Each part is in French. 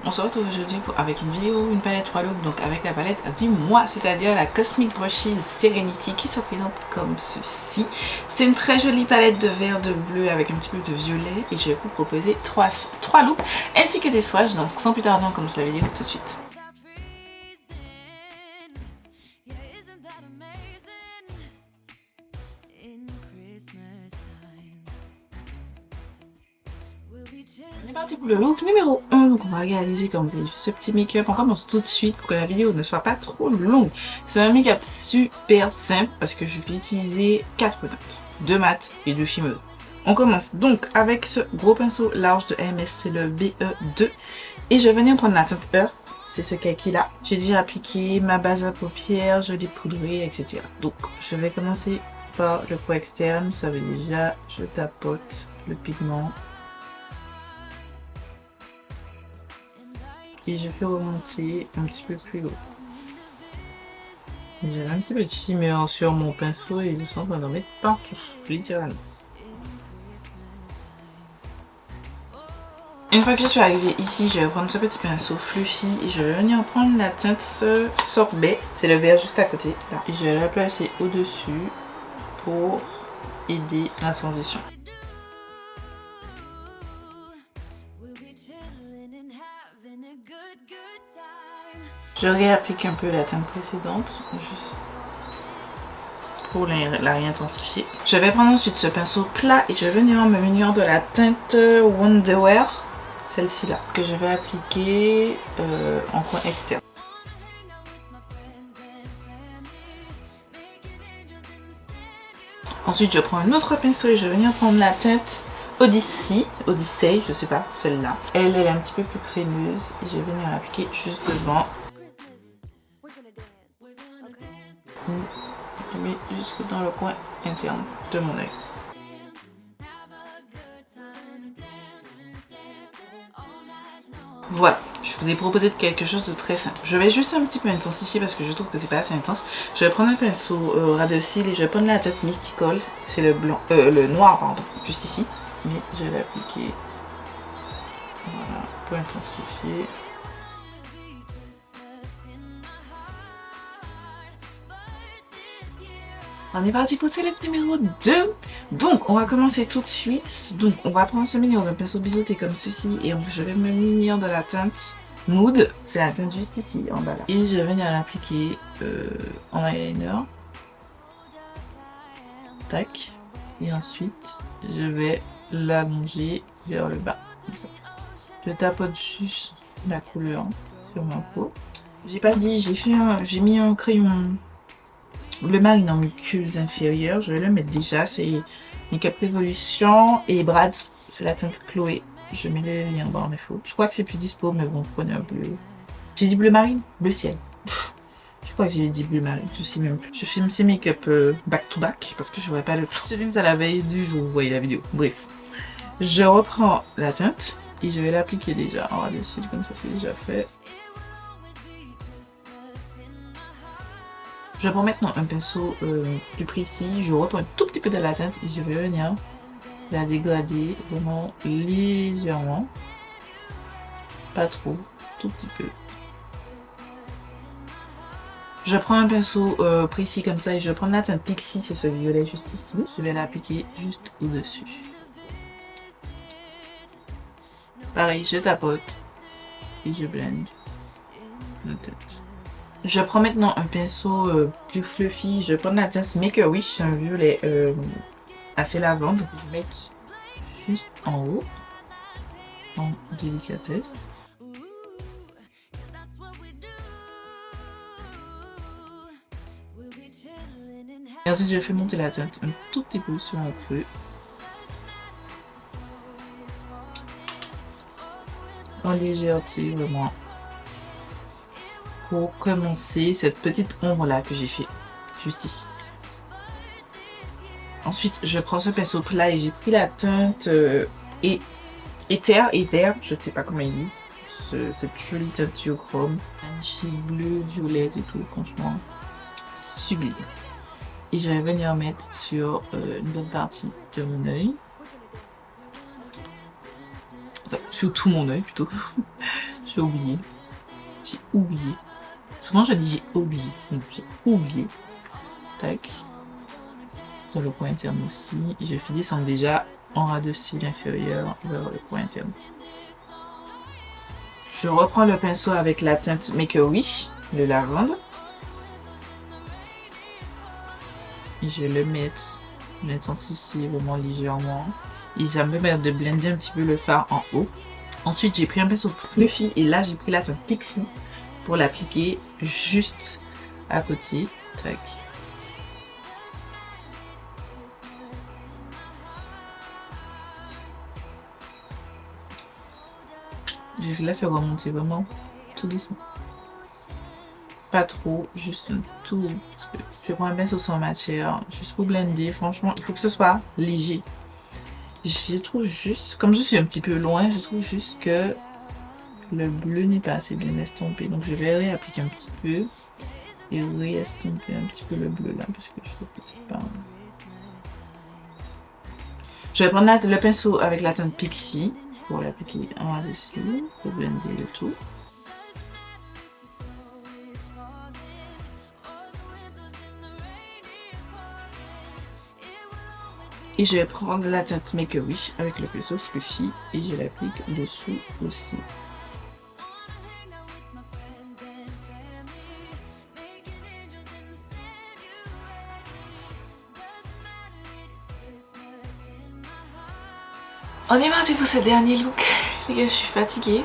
on se retrouve aujourd'hui avec une vidéo, une palette 3 looks, donc avec la palette du mois, c'est-à-dire la Cosmic Brushes Serenity qui se présente comme ceci. C'est une très jolie palette de vert, de bleu avec un petit peu de violet et je vais vous proposer 3 looks ainsi que des swatchs. Donc sans plus tarder, on commence la vidéo tout de suite. On est parti pour le look numéro 1, donc on va réaliser comme vous avez vu ce petit make-up. On commence tout de suite pour que la vidéo ne soit pas trop longue. C'est un make-up super simple parce que je vais utiliser 4 teintes, 2 mat et 2 shimmer. On commence donc avec ce gros pinceau large de MS, c'est le BE2 et je vais venir prendre la teinte Earth, c'est ce kaki là. J'ai déjà appliqué ma base à paupières, je l'ai poudré, etc. Donc je vais commencer par le point externe, ça veut déjà, je tapote le pigment. Et je fais remonter un petit peu plus haut. J'ai un petit peu de shimmer sur mon pinceau et je sens qu'on en met partout, littéralement. Une fois que je suis arrivée ici, je vais prendre ce petit pinceau fluffy et je vais venir prendre la teinte sorbet, c'est le vert juste à côté, là. Et je vais la placer au-dessus pour aider la transition. Je réapplique un peu la teinte précédente, juste pour la réintensifier. Je vais prendre ensuite ce pinceau plat et je vais venir me munir de la teinte Wonderwear, celle-ci là, que je vais appliquer en coin externe. Ensuite, je prends un autre pinceau et je vais venir prendre la teinte Odyssey, je sais pas, celle-là. Elle est un petit peu plus crémeuse et je vais venir l'appliquer juste devant. Je mets jusque dans le coin interne de mon œil. Voilà, je vous ai proposé quelque chose de très simple. Je vais juste un petit peu intensifier parce que je trouve que c'est pas assez intense. Je vais prendre un pinceau ras de cils et je vais prendre la teinte Mystical, c'est le blanc, le noir pardon, juste ici. Mais je vais l'appliquer, voilà, pour intensifier. On est parti pour ce look numéro 2. Donc on va commencer tout de suite. Donc on va prendre ce mignon d'un pinceau biseauté comme ceci et je vais me munir de la teinte Mood. C'est la teinte juste ici en bas là. Et je vais venir l'appliquer en eyeliner. Tac. Et ensuite je vais l'allonger vers le bas. Comme ça. Je tapote juste la couleur sur ma peau. J'ai pas dit, j'ai mis un crayon bleu marine en muqueuse inférieure, je vais le mettre déjà, c'est Makeup Revolution et Brad, c'est la teinte Chloé. Je mets les liens en bas en info. Je crois que c'est plus dispo, mais bon, vous prenez un bleu. J'ai dit bleu marine? Bleu ciel. Je crois que j'ai dit bleu marine, je sais même plus. Je filme ces make-up back to back parce que j'aurais pas le temps. Je filme ça la veille du jour, vous voyez la vidéo. Bref. Je reprends la teinte et je vais l'appliquer déjà en ras de cils, comme ça c'est déjà fait. Je prends maintenant un pinceau plus précis, je reprends un tout petit peu de la teinte et je vais venir la dégrader vraiment légèrement. Pas trop, tout petit peu. Je prends un pinceau précis comme ça et je vais prendre la teinte Pixie, c'est ce violet juste ici. Je vais l'appliquer juste au-dessus. Pareil, je tapote et je blende la tête. Je prends maintenant un pinceau plus fluffy, je prends la teinte Make a Wish, un violet assez lavande. Je vais mettre juste en haut, en délicatesse. Et ensuite je fais monter la teinte un tout petit peu sur un creux. En légèreté vraiment. Pour commencer cette petite ombre là que j'ai fait juste ici. Ensuite je prends ce pinceau plat et j'ai pris la teinte éther, je ne sais pas comment ils disent, cette jolie teinte duochrome, magnifique bleu, violette et tout, franchement sublime. Et je vais venir mettre sur une bonne partie de mon œil. Enfin, sur tout mon œil plutôt. Je J'ai oublié. J'ai oublié. Souvent je dis j'ai oublié. Donc j'ai oublié. Tac. Dans le point interne aussi. Et je fais descendre déjà en ras de cils inférieur vers le point interne. Je reprends le pinceau avec la teinte Make a Wish, le lavande. Et je vais le mettre, l'intensifier vraiment légèrement. Et ça me permet de blender un petit peu le fard en haut. Ensuite, j'ai pris un pinceau fluffy et là, j'ai pris la teinte Pixie pour l'appliquer juste à côté. Tac. Je vais la faire remonter vraiment tout doucement. Pas trop, juste un tout petit peu. Je prends un pinceau sans matière, juste pour blender. Franchement, il faut que ce soit léger. Je trouve juste, comme je suis un petit peu loin, je trouve juste que le bleu n'est pas assez bien estompé. Donc je vais réappliquer un petit peu et réestomper un petit peu le bleu là, parce que je trouve que c'est pas... Je vais prendre le pinceau avec la teinte Pixie pour l'appliquer en ras ici, pour blender le tout. Et je vais prendre la teinte Make a Wish avec le pinceau Fluffy et je l'applique dessous aussi. On est parti pour ce dernier look. Les gars, je suis fatiguée.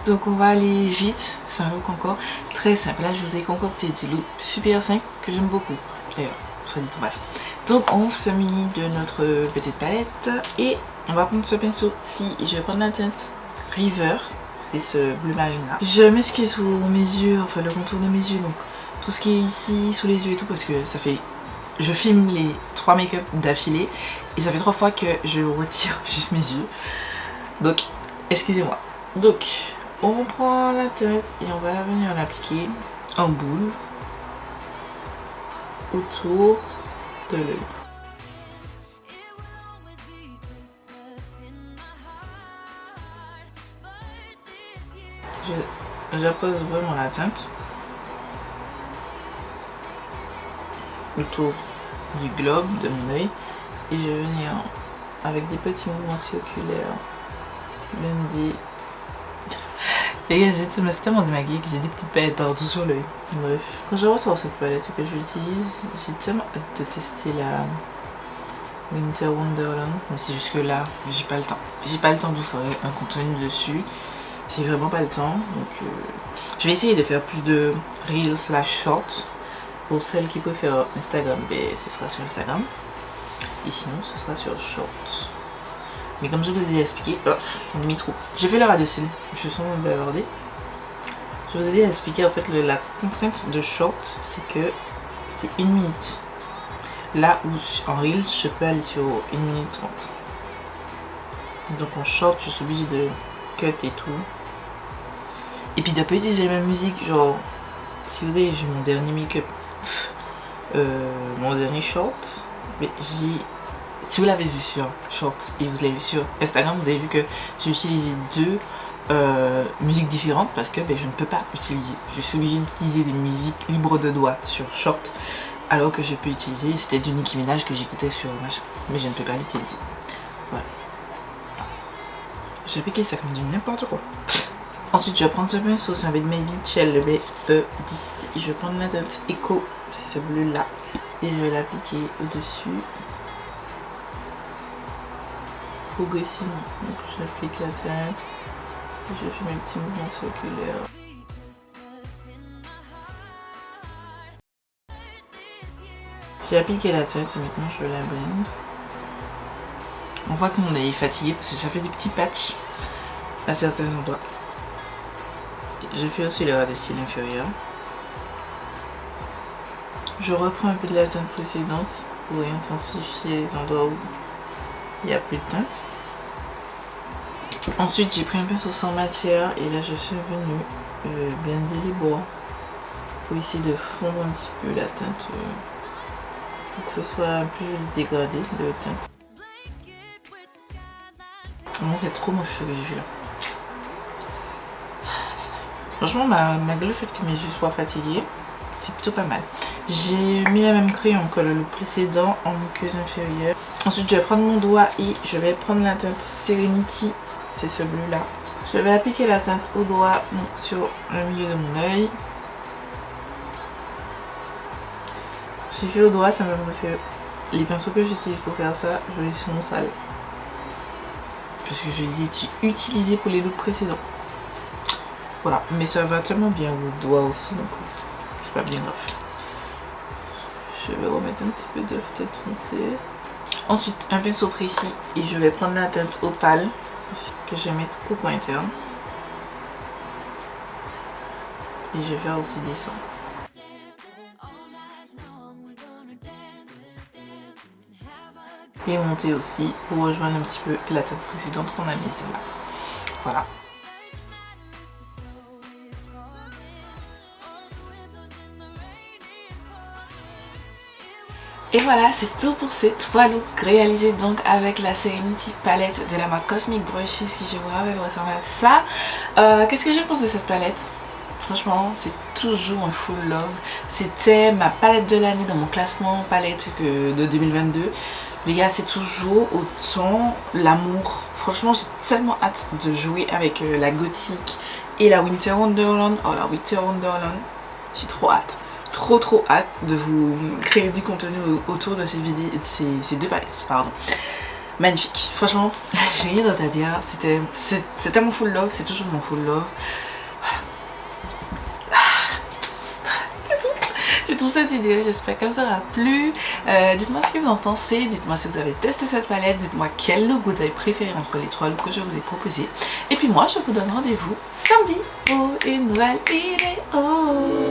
Donc on va aller vite. C'est un look encore très simple. Là, je vous ai concocté des looks super simples que j'aime beaucoup. D'ailleurs, soit dit en passant. Donc on se munit de notre petite palette et on va prendre ce pinceau-ci. Je vais prendre la teinte River. C'est ce bleu marine là. Je m'excuse pour mes yeux, enfin le contour de mes yeux. Donc tout ce qui est ici, sous les yeux et tout, parce que ça fait... Je filme les 3 make-up d'affilée et ça fait 3 fois que je retire juste mes yeux. Donc, excusez-moi. Donc, on prend la tête et on va venir l'appliquer en boule autour de l'œil. J'appose vraiment la teinte autour du globe de mon œil et je vais venir avec des petits mouvements circulaires blender. Les gars, c'est tellement démaquillée que j'ai des petites paillettes partout sur l'œil. Bref, quand je ressors cette palette et que je l'utilise, j'ai tellement hâte de tester la Winter Wonderland. Mais c'est juste que là, j'ai pas le temps. J'ai pas le temps de vous faire un contenu dessus. J'ai vraiment pas le temps. Donc, je vais essayer de faire plus de reels slash short. Pour celles qui préfèrent Instagram, ben, ce sera sur Instagram. Et sinon, ce sera sur Short. Mais comme je vous ai expliqué, j'en ai mis trop. J'ai fait le ras des cils. Je sens mon bavardé. Je vous ai déjà expliqué en fait la contrainte de Short, c'est que c'est 1 minute. Là où en Reels, je peux aller sur 1 minute 30. Donc en Short, je suis obligée de cut et tout. Et puis de pas utiliser la même musique. Genre, si vous avez vu mon dernier make-up, mon dernier short, mais si vous l'avez vu sur short et vous l'avez vu sur Instagram, vous avez vu que j'ai utilisé 2 musiques différentes parce que ben, je ne peux pas utiliser. Je suis obligée d'utiliser des musiques libres de doigts sur short alors que je peux utiliser, c'était du Nicki Minaj que j'écoutais sur machin, mais je ne peux pas l'utiliser. Voilà. J'ai appliqué ça comme du n'importe quoi. Ensuite, je vais prendre ce pinceau, c'est un Baby Shell, le BE10. Je vais prendre la teinte Echo, c'est ce bleu là, et je vais l'appliquer au-dessus progressivement. Donc, j'applique la teinte, je fais mes petits mouvements circulaires. J'ai appliqué la tête et maintenant je la blende. On voit que mon œil est fatigué parce que ça fait des petits patchs à certains endroits. Je fais aussi le ras des cils inférieurs. Je reprends un peu de la teinte précédente pour intensifier les endroits où il n'y a plus de teinte. Ensuite, j'ai pris un pinceau sans matière et là je suis venue blender les bords pour essayer de fondre un petit peu la teinte pour que ce soit un peu dégradé de teinte. Vraiment, c'est trop moche ce que j'ai fait là. Franchement, malgré le fait que mes yeux soient fatigués, c'est plutôt pas mal. J'ai mis la même crayon que le look précédent en muqueuse inférieure. Ensuite, je vais prendre mon doigt et je vais prendre la teinte Serenity. C'est ce bleu là. Je vais appliquer la teinte au doigt, donc sur le milieu de mon œil. J'ai fait au doigt simplement parce que les pinceaux que j'utilise pour faire ça, je les sont sales. Parce que je les ai utilisés pour les looks précédents. Voilà, mais ça va tellement bien au doigt aussi, donc c'est pas bien grave. Je vais remettre un petit peu de teinte foncée. Ensuite, un pinceau précis et je vais prendre la teinte opale que je vais mettre au coin interne. Et je vais faire aussi descendre. Et monter aussi pour rejoindre un petit peu la teinte précédente qu'on a mise là. Voilà. Et voilà, c'est tout pour ces 3 looks réalisés donc avec la Serenity palette de la marque Cosmic Brushes qui je vous rappelle ressemble à ça. Qu'est-ce que je pense de cette palette? Franchement, c'est toujours un full love. C'était ma palette de l'année dans mon classement palette de 2022. Les gars, c'est toujours autant l'amour. Franchement, j'ai tellement hâte de jouer avec la gothique et la Winter Wonderland. Oh, la Winter Wonderland, j'ai trop hâte. Trop hâte de vous créer du contenu autour de ces vidéos, ces 2 palettes, pardon. Magnifique, franchement, j'ai rien d'autre à dire. C'était mon full love, c'est toujours mon full love. C'est tout cette vidéo, j'espère qu'elle vous aura plu. Dites-moi ce que vous en pensez, dites-moi si vous avez testé cette palette, dites-moi quel look vous avez préféré entre les 3 looks que je vous ai proposés. Et puis moi, je vous donne rendez-vous samedi pour une nouvelle vidéo.